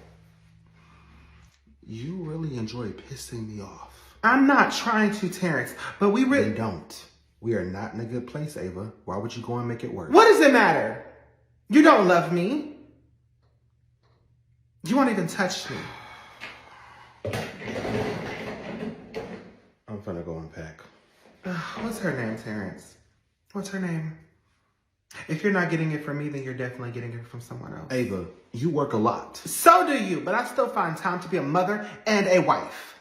You really enjoy pissing me off. I'm not trying to, Terrance, but we really don't. We are not in a good place, Ava. Why would you go and make it worse? What does it matter? You don't love me. You won't even touch me. I'm finna go unpack. What's her name, Terrance? What's her name? If you're not getting it from me, then you're definitely getting it from someone else. Ava, you work a lot. So do you, but I still find time to be a mother and a wife.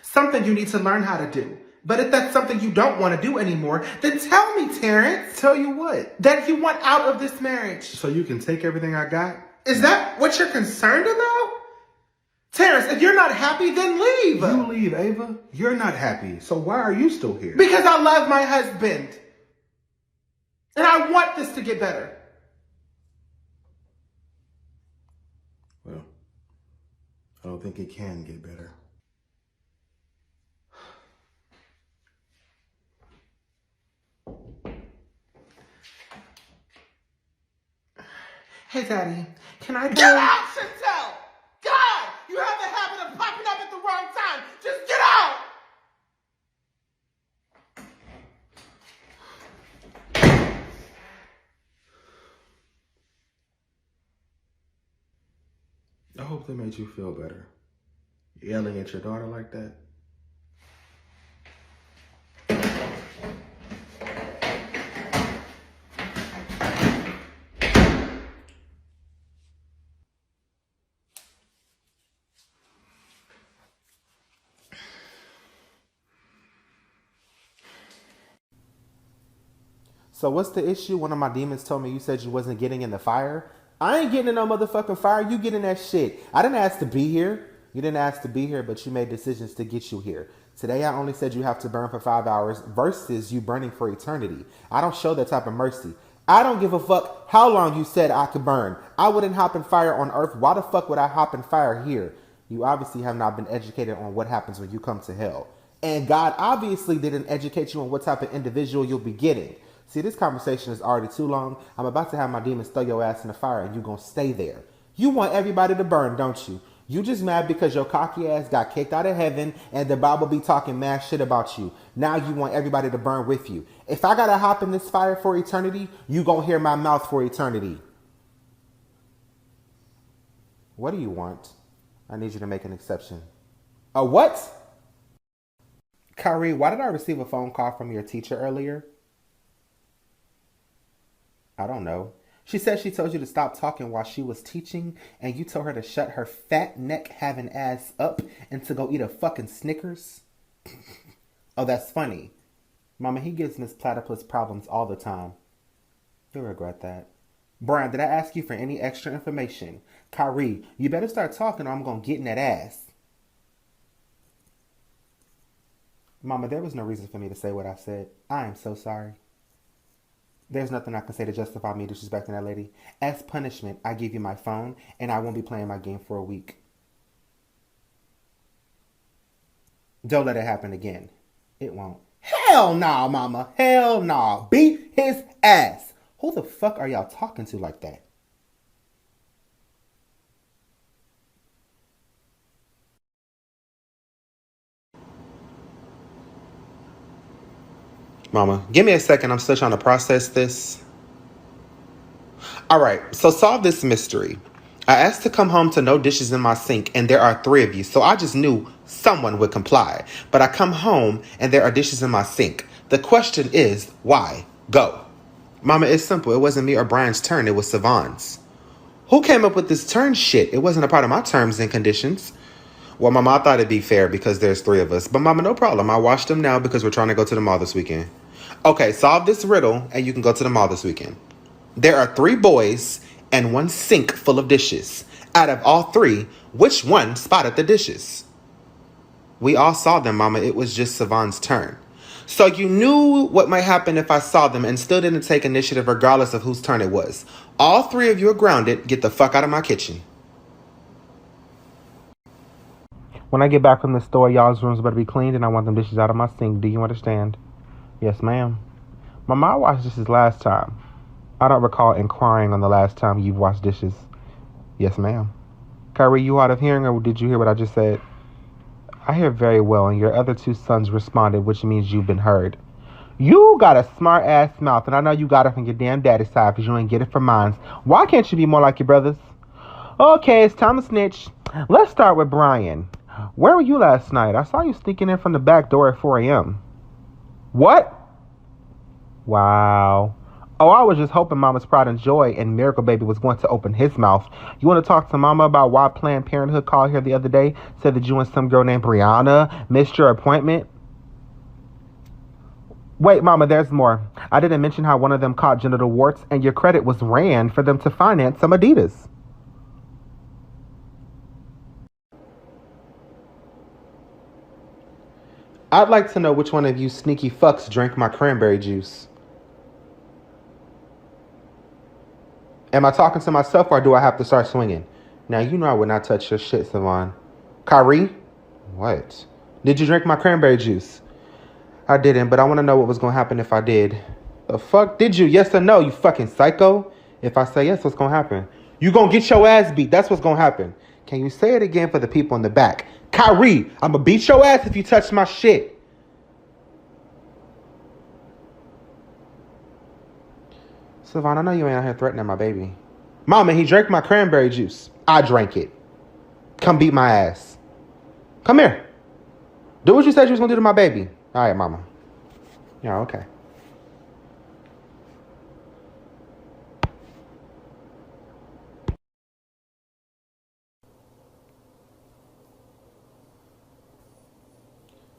Something you need to learn how to do. But if that's something you don't want to do anymore, then tell me, Terrance. Tell you what? That you want out of this marriage. So you can take everything I got? Is that what you're concerned about? Terrance, if you're not happy, then leave. You leave, Ava. You're not happy. So why are you still here? Because I love my husband. And I want this to get better. Well, I don't think it can get better. Hey, Daddy, can I go? Get out, Chantel! God! You have the habit of popping up at the wrong time! Just get out! hope that made you feel better. Yelling at your daughter like that. So what's the issue? One of my demons told me you said you wasn't getting in the fire. I ain't getting in no motherfucking fire. You get in that shit. I didn't ask to be here. You didn't ask to be here, but you made decisions to get you here. Today I only said you have to burn for 5 hours versus you burning for eternity. I don't show that type of mercy. I don't give a fuck how long you said I could burn. I wouldn't hop in fire on earth. Why the fuck would I hop in fire here? You obviously have not been educated on what happens when you come to hell. And God obviously didn't educate you on what type of individual you'll be getting. See, this conversation is already too long. I'm about to have my demons throw your ass in the fire and you gonna stay there. You want everybody to burn, don't you? You just mad because your cocky ass got kicked out of heaven and the Bible be talking mad shit about you. Now you want everybody to burn with you. If I gotta hop in this fire for eternity, you gonna hear my mouth for eternity. What do you want? I need you to make an exception. A what? Kyrie, why did I receive a phone call from your teacher earlier? I don't know. She said she told you to stop talking while she was teaching and you told her to shut her fat neck having ass up and to go eat a fucking Snickers. Oh, that's funny. Mama, he gives Miss Platypus problems all the time. You'll regret that. Brian, did I ask you for any extra information? Kyrie, you better start talking or I'm going to get in that ass. Mama, there was no reason for me to say what I said. I am so sorry. There's nothing I can say to justify me disrespecting that lady. As punishment, I give you my phone, and I won't be playing my game for a week. Don't let it happen again. It won't. Hell nah, mama. Hell nah. Beat his ass. Who the fuck are y'all talking to like that? Mama, give me a second. I'm still trying to process this. All right, so solve this mystery. I asked to come home to no dishes in my sink, and there are 3 of you, so I just knew someone would comply. But I come home, and there are dishes in my sink. The question is, why? Go. Mama, it's simple. It wasn't me or Brian's turn. It was Savon's. Who came up with this turn shit? It wasn't a part of my terms and conditions. Well, Mama, I thought it'd be fair because there's 3 of us. But Mama, no problem. I washed them now because we're trying to go to the mall this weekend. Okay, solve this riddle and you can go to the mall this weekend. There are 3 boys and 1 sink full of dishes. Out of all 3, which one spotted the dishes? We all saw them, Mama. It was just Savon's turn. So you knew what might happen if I saw them and still didn't take initiative regardless of whose turn it was. All 3 of you are grounded. Get the fuck out of my kitchen. When I get back from the store, y'all's rooms better be cleaned and I want them dishes out of my sink. Do you understand? Yes, ma'am. Mama, I washed dishes last time. I don't recall inquiring on the last time you've washed dishes. Yes, ma'am. Kyrie, you hard of hearing or did you hear what I just said? I hear very well and your other 2 sons responded, which means you've been heard. You got a smart ass mouth and I know you got it from your damn daddy's side because you ain't get it from mine. Why can't you be more like your brothers? Okay, it's time to snitch. Let's start with Brian. Where were you last night? I saw you sneaking in from the back door at 4 a.m. What? Wow. Oh, I was just hoping Mama's Pride and Joy and Miracle Baby was going to open his mouth. You want to talk to Mama about why Planned Parenthood called here the other day? Said that you and some girl named Brianna missed your appointment? Wait, Mama, there's more. I didn't mention how one of them caught genital warts and your credit was ran for them to finance some Adidas. I'd like to know which one of you sneaky fucks drank my cranberry juice. Am I talking to myself or do I have to start swinging? Now, you know I would not touch your shit, Savon. Kyrie? What? Did you drink my cranberry juice? I didn't, but I want to know what was going to happen if I did. The fuck? Did you? Yes or no, you fucking psycho? If I say yes, what's going to happen? You going to get your ass beat. That's what's going to happen. Can you say it again for the people in the back? Kyrie, I'm going to beat your ass if you touch my shit. Savon, I know you ain't out here threatening my baby. Mama, he drank my cranberry juice. I drank it. Come beat my ass. Come here. Do what you said you was gonna do to my baby. All right, mama. Yeah, okay.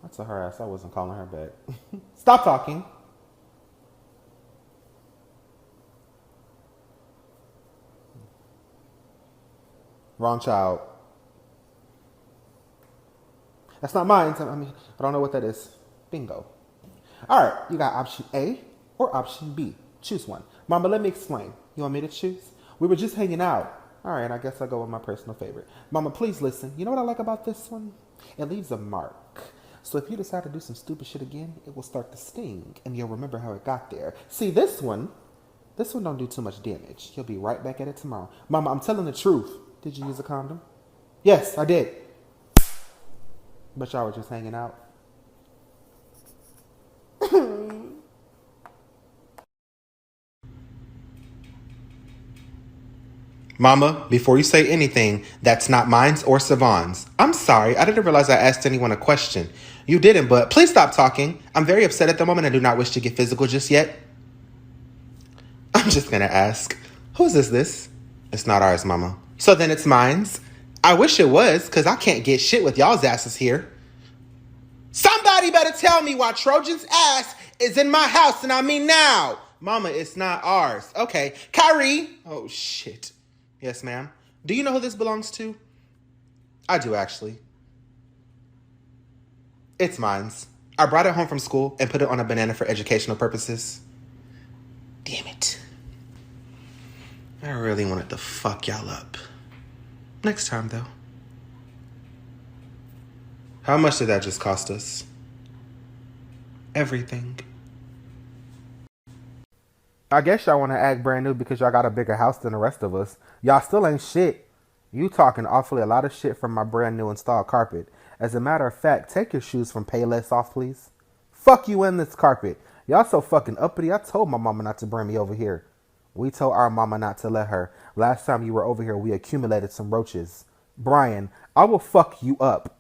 I told her ass I wasn't calling her back. Stop talking. Wrong child. That's not mine. I mean, I don't know what that is. Bingo. All right, you got option A or option B. Choose one. Mama, let me explain. You want me to choose? We were just hanging out. All right, I guess I'll go with my personal favorite. Mama, please listen. You know what I like about this one? It leaves a mark. So if you decide to do some stupid shit again, it will start to sting, and you'll remember how it got there. See, this one don't do too much damage. You'll be right back at it tomorrow. Mama, I'm telling the truth. Did you use a condom? Yes, I did. But y'all were just hanging out. Mama, before you say anything, that's not mine's or Savon's. I'm sorry, I didn't realize I asked anyone a question. You didn't, but please stop talking. I'm very upset at the moment and do not wish to get physical just yet. I'm just gonna ask, whose is this? It's not ours, Mama. So then it's mine's? I wish it was, because I can't get shit with y'all's asses here. Somebody better tell me why Trojan's ass is in my house, and I mean now. Mama, it's not ours. Okay, Kyrie. Oh, shit. Yes, ma'am. Do you know who this belongs to? I do, actually. It's mine's. I brought it home from school and put it on a banana for educational purposes. Damn it. I really wanted to fuck y'all up. Next time, though. How much did that just cost us? Everything. I guess y'all want to act brand new because y'all got a bigger house than the rest of us. Y'all still ain't shit. You talking awfully a lot of shit from my brand new installed carpet. As a matter of fact, take your shoes from Payless off, please. Fuck you in this carpet. Y'all so fucking uppity. I told my mama not to bring me over here. We told our mama not to let her. Last time you were over here, we accumulated some roaches. Brian, I will fuck you up.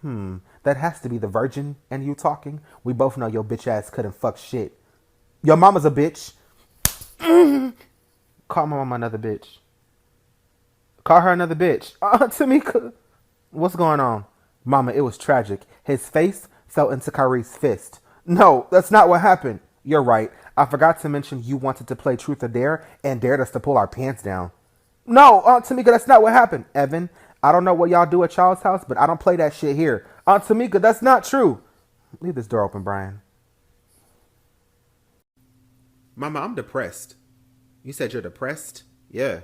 That has to be the virgin and you talking. We both know your bitch ass couldn't fuck shit. Your mama's a bitch. Call my mama another bitch. Call her another bitch. Tamika. What's going on? Mama, it was tragic. His face fell into Kyrie's fist. No, that's not what happened. You're right. I forgot to mention you wanted to play truth or dare and dared us to pull our pants down. No, Aunt Tamika, that's not what happened. Evan, I don't know what y'all do at y'all's house, but I don't play that shit here. Aunt Tamika, that's not true. Leave this door open, Brian. Mama, I'm depressed. You said you're depressed? Yeah.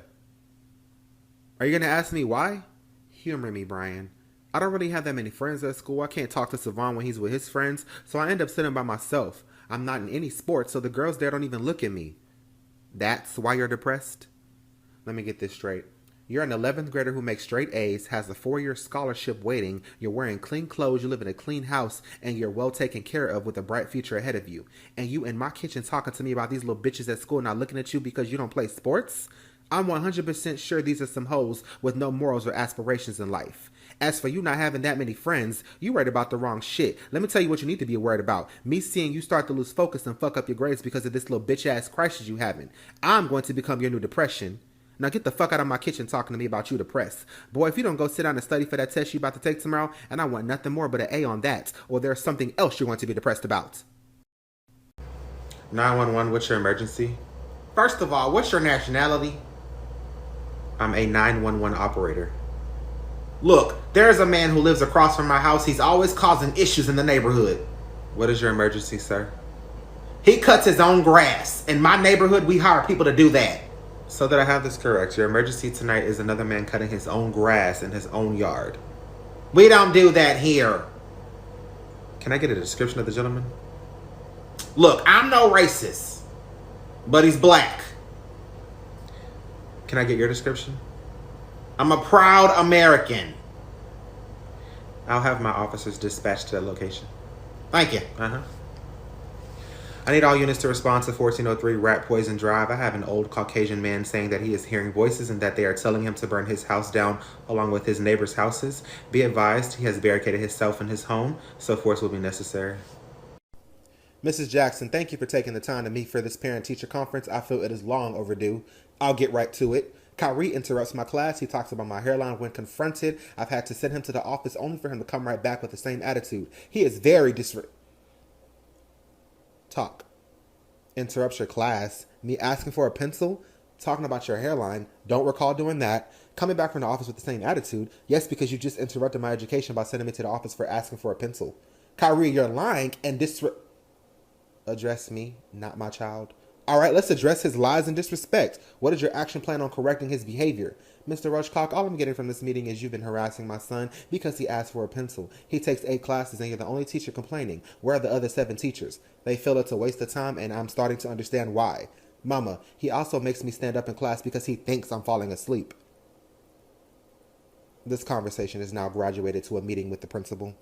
Are you going to ask me why? Humor me, Brian. I don't really have that many friends at school. I can't talk to Savon when he's with his friends, so I end up sitting by myself. I'm not in any sports, so the girls there don't even look at me. That's why you're depressed? Let me get this straight. You're an 11th grader who makes straight A's, has a 4-year scholarship waiting, you're wearing clean clothes, you live in a clean house, and you're well taken care of with a bright future ahead of you. And you in my kitchen talking to me about these little bitches at school not looking at you because you don't play sports? I'm 100% sure these are some hoes with no morals or aspirations in life. As for you not having that many friends, you worried about the wrong shit. Let me tell you what you need to be worried about. Me seeing you start to lose focus and fuck up your grades because of this little bitch-ass crisis you having. I'm going to become your new depression. Now get the fuck out of my kitchen talking to me about you depressed. Boy, if you don't go sit down and study for that test you about to take tomorrow, and I want nothing more but an A on that, or there's something else you're going to be depressed about. 911, what's your emergency? First of all, what's your nationality? I'm a 911 operator. Look, there's a man who lives across from my house. He's always causing issues in the neighborhood. What is your emergency, sir? He cuts his own grass. In my neighborhood, we hire people to do that. So that I have this correct, your emergency tonight is another man cutting his own grass in his own yard. We don't do that here. Can I get a description of the gentleman? Look, I'm no racist, but he's black. Can I get your description? I'm a proud American. I'll have my officers dispatched to that location. Thank you. I need all units to respond to 1403 Rat Poison Drive. I have an old Caucasian man saying that he is hearing voices and that they are telling him to burn his house down along with his neighbors' houses. Be advised, he has barricaded himself in his home, so force will be necessary. Mrs. Jackson, thank you for taking the time to meet for this parent-teacher conference. I feel it is long overdue. I'll get right to it. Kyrie interrupts my class. He talks about my hairline when confronted. I've had to send him to the office only for him to come right back with the same attitude. He is very Talk. Interrupts your class. Me asking for a pencil? Talking about your hairline. Don't recall doing that. Coming back from the office with the same attitude. Yes, because you just interrupted my education by sending me to the office for asking for a pencil. Kyrie, you're lying and Address me, not my child. All right, let's address his lies and disrespect. What is your action plan on correcting his behavior? Mr. Rushcock, all I'm getting from this meeting is you've been harassing my son because he asked for a pencil. He takes 8 classes and you're the only teacher complaining. Where are the other 7 teachers? They feel it's a waste of time and I'm starting to understand why. Mama, he also makes me stand up in class because he thinks I'm falling asleep. This conversation is now graduated to a meeting with the principal.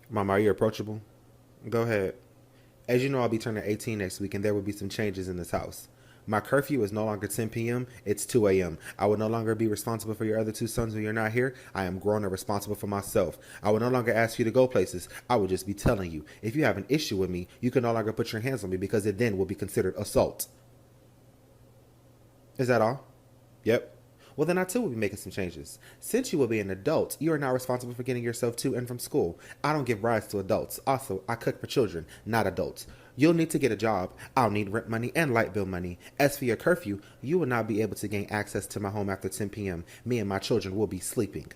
Mama, are you approachable? Go ahead. As you know, I'll be turning 18 next week and there will be some changes in this house. My curfew is no longer 10 p.m., it's 2 a.m. I will no longer be responsible for your other 2 sons when you're not here. I am grown and responsible for myself. I will no longer ask you to go places. I will just be telling you. If you have an issue with me, you can no longer put your hands on me because it then will be considered assault. Is that all? Yep. Well, then I too will be making some changes. Since you will be an adult, you are now responsible for getting yourself to and from school. I don't give rides to adults. Also, I cook for children, not adults. You'll need to get a job. I'll need rent money and light bill money. As for your curfew, you will not be able to gain access to my home after 10 p.m. Me and my children will be sleeping.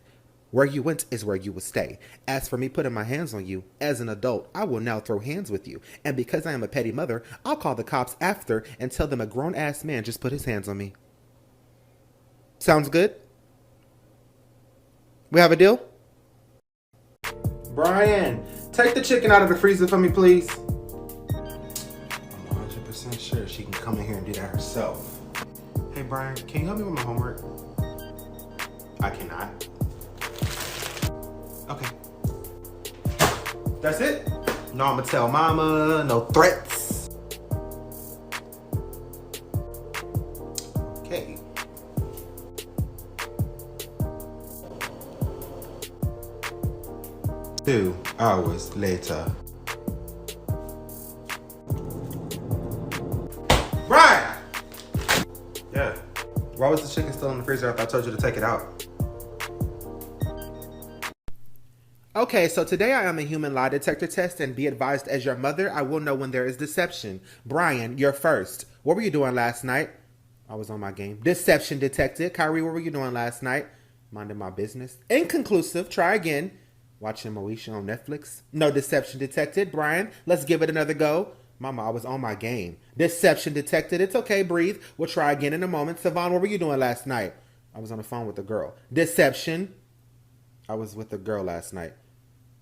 Where you went is where you will stay. As for me putting my hands on you, as an adult, I will now throw hands with you. And because I am a petty mother, I'll call the cops after and tell them a grown-ass man just put his hands on me. Sounds good? We have a deal? Brian, take the chicken out of the freezer for me, please. I'm 100% sure she can come in here and do that herself. Hey, Brian, can you help me with my homework? I cannot. Okay. That's it? No, I'm gonna tell mama, no threats. Okay. 2 hours later. Brian! Yeah. Why was the chicken still in the freezer after I told you to take it out? Okay, so today I am a human lie detector test, and be advised, as your mother, I will know when there is deception. Brian, you're first. What were you doing last night? I was on my game. Deception detected. Kyrie, what were you doing last night? Minding my business. Inconclusive. Try again. Watching Moesha on Netflix. No deception detected. Brian, let's give it another go. Mama, I was on my game. Deception detected. It's okay, breathe. We'll try again in a moment. Savon, what were you doing last night? I was on the phone with a girl. Deception. I was with a girl last night.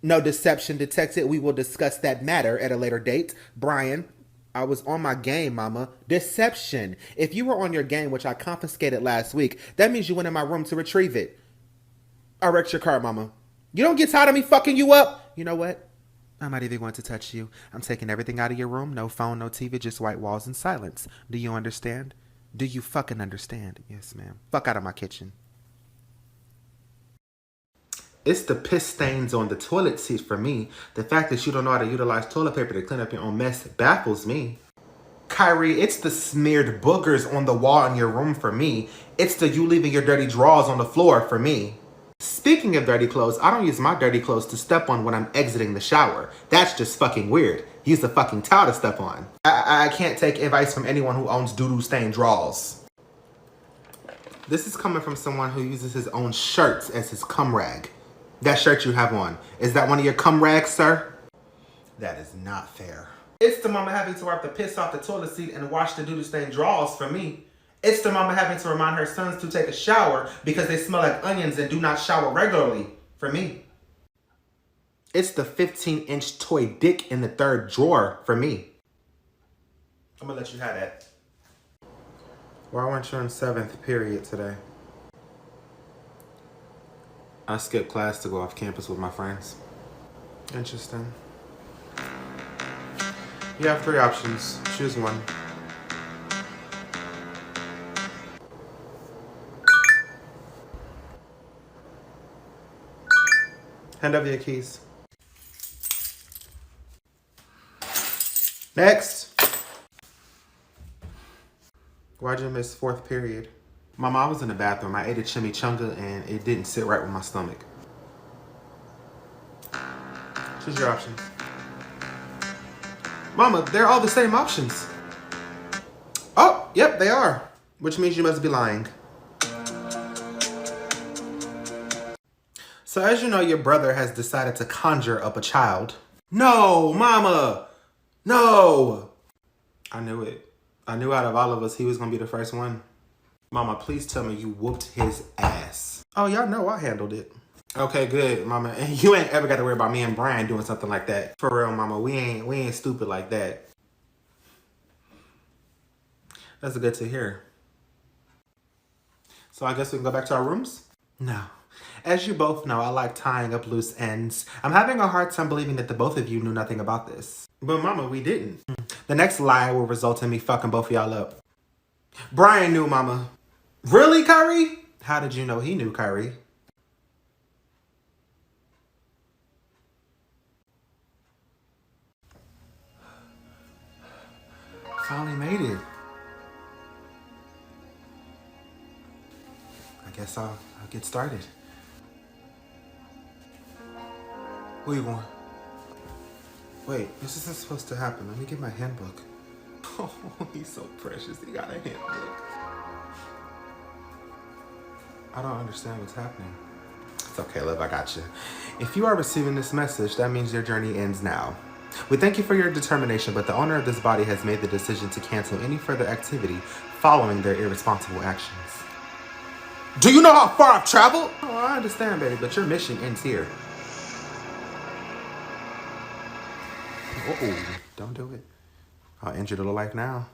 No deception detected. We will discuss that matter at a later date. Brian, I was on my game, mama. Deception. If you were on your game, which I confiscated last week, that means you went in my room to retrieve it. I wrecked your car, mama. You don't get tired of me fucking you up? You know what? I'm not even going to touch you. I'm taking everything out of your room. No phone, no TV, just white walls and silence. Do you understand? Do you fucking understand? Yes, ma'am. Fuck out of my kitchen. It's the piss stains on the toilet seat for me. The fact that you don't know how to utilize toilet paper to clean up your own mess baffles me. Kyrie, it's the smeared boogers on the wall in your room for me. It's the you leaving your dirty drawers on the floor for me. Speaking of dirty clothes, I don't use my dirty clothes to step on when I'm exiting the shower. That's just fucking weird. Use the fucking towel to step on. I can't take advice from anyone who owns doo-doo stained drawers. This is coming from someone who uses his own shirts as his cum rag. That shirt you have on, is that one of your cum rags, sir? That is not fair. It's the mama having to wipe the piss off the toilet seat and wash the doo-doo stained drawers for me. It's the mama having to remind her sons to take a shower because they smell like onions and do not shower regularly for me. It's the 15-inch toy dick in the third drawer for me. I'm gonna let you have that. Why weren't you in 7th period today? I skipped class to go off campus with my friends. Interesting. You have 3 options. Choose one. Hand over your keys. Next. Why'd you miss 4th period? Mama, I was in the bathroom. I ate a chimichanga and it didn't sit right with my stomach. Choose your options. Mama, they're all the same options. Oh, yep, they are. Which means you must be lying. So as you know, your brother has decided to conjure up a child. No, Mama! No! I knew it. I knew out of all of us, he was gonna be the first one. Mama, please tell me you whooped his ass. Oh, y'all know I handled it. Okay, good, Mama. And you ain't ever got to worry about me and Brian doing something like that. For real, Mama, we ain't stupid like that. That's good to hear. So I guess we can go back to our rooms? No. As you both know, I like tying up loose ends. I'm having a hard time believing that the both of you knew nothing about this. But Mama, we didn't. The next lie will result in me fucking both of y'all up. Brian knew, Mama. Really, Kyrie? How did you know he knew, Kyrie? Finally made it. I guess I'll get started. Where you going? Wait, this isn't supposed to happen. Let me get my handbook. Oh, he's so precious. He got a handbook. I don't understand what's happening. It's okay, love, I got you. If you are receiving this message, that means your journey ends now. We thank you for your determination, but the owner of this body has made the decision to cancel any further activity following their irresponsible actions. Do you know how far I've traveled? Oh, I understand, baby, but your mission ends here. Uh-oh, don't do it. I'll end your little life now.